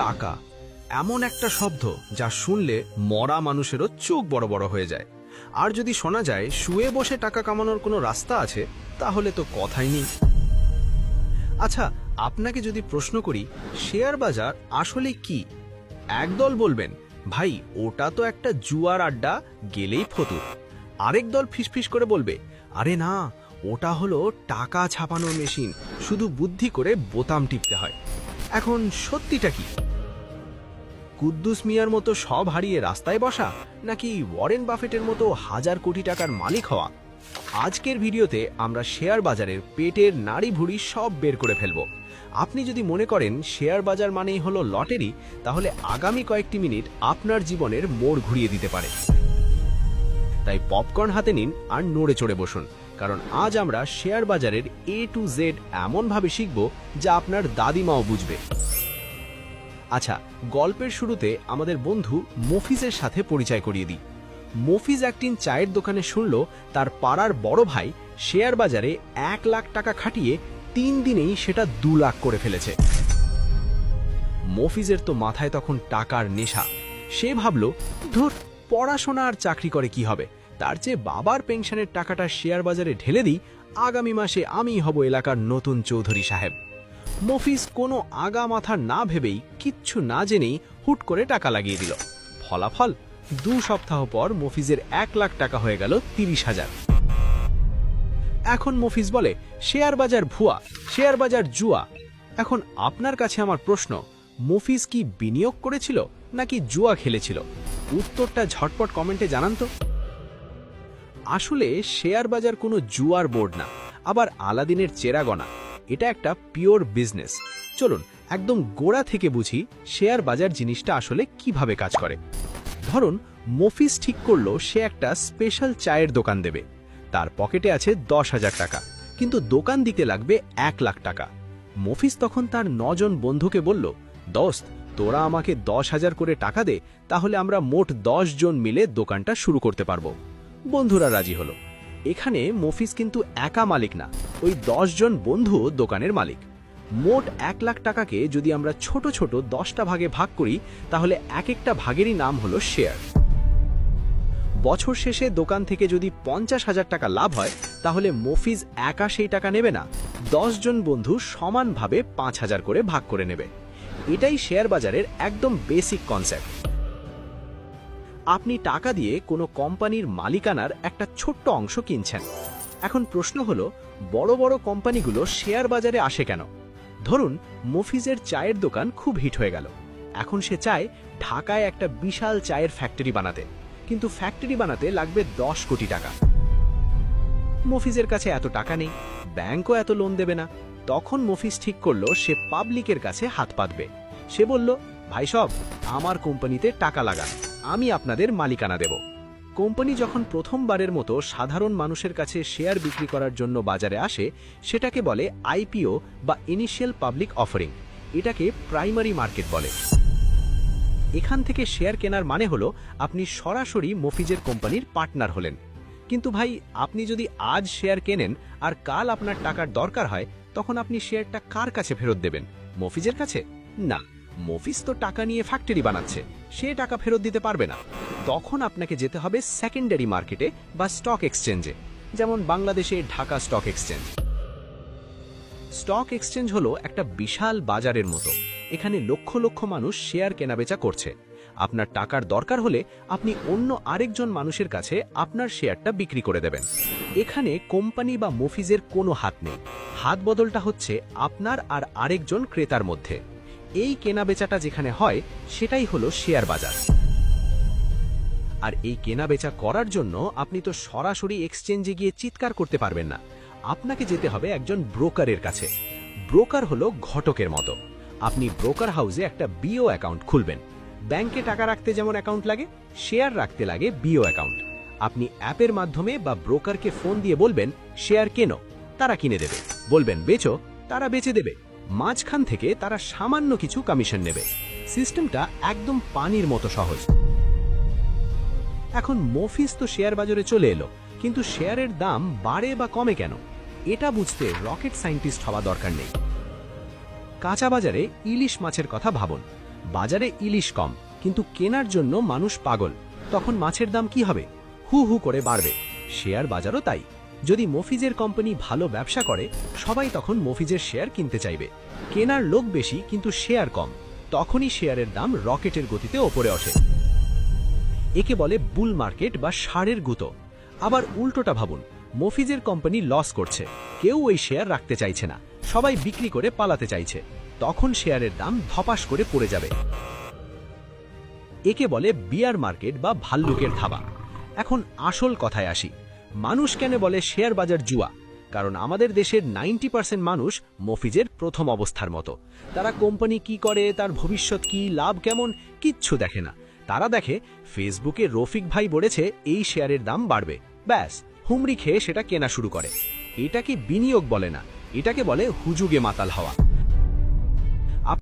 টাকা এমন একটা শব্দ যা শুনলে মরা মানুষেরও চোখ বড় বড় হয়ে যায়। আর যদি শোনা যায় শুয়ে বসে টাকা কামানোর কোনো রাস্তা আছে, তাহলে তো কথাই নেই। আচ্ছা, আপনাকে যদি প্রশ্ন করি শেয়ার বাজার আসলে কি, একদল বলবেন ভাই ওটা তো একটা জুয়ার আড্ডা, গেলেই ফতুর। আরেক দল ফিসফিস করে বলবে আরে না, ওটা হলো টাকা ছাপানোর মেশিন, শুধু বুদ্ধি করে বোতাম টিপতে হয়। এখন সত্যিটা কি? কুদ্দুস মিয়ার মতো সব হারিয়ে রাস্তায় বসা, নাকি ওয়ারেন বাফেটের মতো হাজার কোটি টাকার মালিক হওয়া? আজকের ভিডিওতে আমরা শেয়ার বাজারের পেটের নাড়ি ভুড়ি সব বের করে ফেলব। আপনি যদি মনে করেন শেয়ার বাজার মানেই হলো লটারি, তাহলে আগামী কয়েকটি মিনিট আপনার জীবনের মোড় ঘুরিয়ে দিতে পারে। তাই পপকর্ন হাতে নিন আর নড়ে চড়ে বসুন, কারণ আজ আমরা শেয়ার বাজারের A to Z এমনভাবে শিখব যা আপনার দাদিমাও বুঝবে। আচ্ছা, গল্পের শুরুতে আমাদের বন্ধু মফিজের সাথে পরিচয় করিয়ে দিই। মফিজ একদিন চায়ের দোকানে শুনল তার পাড়ার বড় ভাই শেয়ার বাজারে 1 লাখ টাকা খাটিয়ে 3 দিনেই সেটা 2 লাখ করে ফেলেছে। মফিজের তো মাথায় তখন টাকার নেশা। সে ভাবল, ধুর, পড়াশোনা আর চাকরি করে কি হবে, তার চেয়ে বাবার পেনশনের টাকাটা শেয়ার বাজারে ঢেলে দিই, আগামী মাসে আমিই হব এলাকার নতুন চৌধুরী সাহেব। মফিজ কোনো আগা মাথা না ভেবেই, কিচ্ছু না জেনেই হুট করে টাকা লাগিয়ে দিল। ফলাফল, 2 সপ্তাহ পর মফিজের 1 লাখ টাকা হয়ে গেল 30,000। এখন মফিজ বলে শেয়ার বাজার ভুয়া, শেয়ার বাজার জুয়া। এখন আপনার কাছে আমার প্রশ্ন, মফিজ কি বিনিয়োগ করেছিল নাকি জুয়া খেলেছিল? উত্তরটা ঝটপট কমেন্টে জানান তো। আসলে শেয়ার বাজার কোনো জুয়ার বোর্ড না, আবার আলাদিনের চেরাগনা। এটা একটা পিওর বিজনেস। চলুন একদম গোড়া থেকে বুঝি শেয়ার বাজার জিনিসটা আসলে কিভাবে কাজ করে। ধরুন মফিজ ঠিক করলো সে একটা স্পেশাল চায়ের দোকান দেবে। তার পকেটে আছে 10,000 টাকা, কিন্তু দোকান দিতে লাগবে 1 লাখ টাকা। মফিজ তখন তার 9 জন বন্ধুকে বলল, দোস্ত, তোরা আমাকে 10,000 করে টাকা দে, তাহলে আমরা মোট 10 জন মিলে দোকানটা শুরু করতে পারবো। বন্ধুরা রাজি হলো। এখানে মফিজ কিন্তু একা মালিক না, ওই 10 জন বন্ধু দোকানের মালিক। মোট 1 লাখ টাকাকে যদি আমরা ছোট ছোট 10টা ভাগে ভাগ করি, তাহলে এক একটা ভাগেরই নাম হলো শেয়ার। বছর শেষে দোকান থেকে যদি 50,000 টাকা লাভ হয়, তাহলে মফিজ একা সেই টাকা নেবে না, 10 জন বন্ধু সমানভাবে 5,000 করে ভাগ করে নেবে। এটাই শেয়ার বাজারের একদম বেসিক কনসেপ্ট। আপনি টাকা দিয়ে কোনো কোম্পানির মালিকানার একটা ছোট্ট অংশ কিনছেন। এখন প্রশ্ন হলো, বড় বড় কোম্পানিগুলো শেয়ার বাজারে আসে কেন? ধরুন মফিজের চায়ের দোকান খুব হিট হয়ে গেল। এখন সে চায় ঢাকায় একটা বিশাল চায়ের ফ্যাক্টরি বানাতে, কিন্তু ফ্যাক্টরি বানাতে লাগবে 10 কোটি টাকা। মফিজের কাছে এত টাকা নেই, ব্যাংকও এত লোন দেবে না। তখন মফিজ ঠিক করলো সে পাবলিকের কাছে হাত পাতবে। সে বলল, ভাই সব, আমার কোম্পানিতে টাকা লাগান, আমি আপনাদের মালিকানা দেব। কোম্পানি যখন প্রথমবারের মতো সাধারণ মানুষের কাছে শেয়ার বিক্রি করার জন্য বাজারে আসে, সেটাকে বলে আইপিও বা ইনিশিয়াল পাবলিক অফারিং। এটাকে প্রাইমারি মার্কেট বলে। এখান থেকে শেয়ার কেনার মানে হলো আপনি সরাসরি মফিজের কোম্পানির পার্টনার হলেন। কিন্তু ভাই, আপনি যদি আজ শেয়ার কেনেন আর কাল আপনার টাকার দরকার হয়, তখন আপনি শেয়ারটা কার কাছে ফেরত দেবেন? মফিজের কাছে? না, মফিজ তো টাকা নিয়ে ফ্যাক্টরি বানাচ্ছে, সে টাকা ফেরত দিতে পারবে না। তখন আপনাকে যেতে হবে সেকেন্ডারি মার্কেটে বা স্টক এক্সচেঞ্জে, যেমন বাংলাদেশে Dhaka stock exchange. Stock exchange হলো একটা বিশাল বাজারের মতো। এখানে লক্ষ লক্ষ মানুষ শেয়ার কেনাবেচা করছে। আপনার টাকার দরকার হলে আপনি অন্য আরেকজন মানুষের কাছে আপনার শেয়ারটা বিক্রি করে দেবেন। এখানে কোম্পানি বা মফিজের কোনো হাত নেই। হাত বদলটা হচ্ছে আপনার আর আরেকজন ক্রেতার মধ্যে। এই কেনাবেচাটা যেখানে হয়, সেটাই হলো শেয়ার বাজার। আর এই কেনাবেচা করার জন্য আপনি তো সরাসরি এক্সচেঞ্জে গিয়ে চিৎকার করতে পারবেন না। আপনাকে যেতে হবে একজন ব্রোকারের কাছে। ব্রোকার হলো ঘটকের মতো। আপনি ব্রোকার হাউসে একটা বিও অ্যাকাউন্ট খুলবেন। ব্যাংকে টাকা রাখতে যেমন অ্যাকাউন্ট লাগে, শেয়ার রাখতে লাগে বিও অ্যাকাউন্ট। আপনি অ্যাপের মাধ্যমে বা ব্রোকারকে ফোন দিয়ে বলবেন শেয়ার কেনো, তারা কিনে দেবে। বলবেন বেচো, তারা বেচে দেবে। মাঝখান থেকে তারা সামান্য কিছু কমিশন নেবে। সিস্টেমটা একদম পানির মতো সহজ। এখন মফিজ তো শেয়ার বাজারে চলে এলো, কিন্তু শেয়ারের দাম বাড়ে বা কমে কেন, এটা বুঝতে রকেট সায়েন্টিস্ট হওয়া দরকার নেই। কাঁচা বাজারে ইলিশ মাছের কথা ভাবুন। বাজারে ইলিশ কম, কিন্তু কেনার জন্য মানুষ পাগল। তখন মাছের দাম কি হবে? হু হু করে বাড়বে। শেয়ার বাজারও তাই। যদি মফিজের কোম্পানি ভালো ব্যবসা করে, সবাই তখন মফিজের শেয়ার কিনতে চাইবে। কেনার লোক বেশি কিন্তু শেয়ার কম, তখনই শেয়ারের দাম রকেটের গতিতে ওপরে ওঠে। একে বলে বুল মার্কেট বা ষাঁড়ের গুঁতো। আবার উল্টোটা ভাবুন, মফিজের কোম্পানি লস করছে, কেউ ওই শেয়ার রাখতে চাইছে না, সবাই বিক্রি করে পালাতে চাইছে, তখন শেয়ারের দাম ধপাস করে পড়ে যাবে। একে বলে বিয়ার মার্কেট বা ভাল্লুকের থাবা। এখন আসল কথায় আসি, মানুষ কেন বলে শেয়ার বাজার জুয়া? কারণ আমাদের দেশের 90% মানুষ মফিজের প্রথম অবস্থার মতো। তারা কোম্পানি কি করে, তার ভবিষ্যৎ কি, লাভ কেমন, কিচ্ছু দেখে না। তারা দেখে ফেসবুকে রফিক ভাই বলেছে এই শেয়ারের দাম বাড়বে, ব্যাস হুমড়ি খেয়ে সেটা কেনা শুরু করে। এটাকে বিনিয়োগ বলে না, এটাকে বলে হুজুগে মাতাল হওয়া।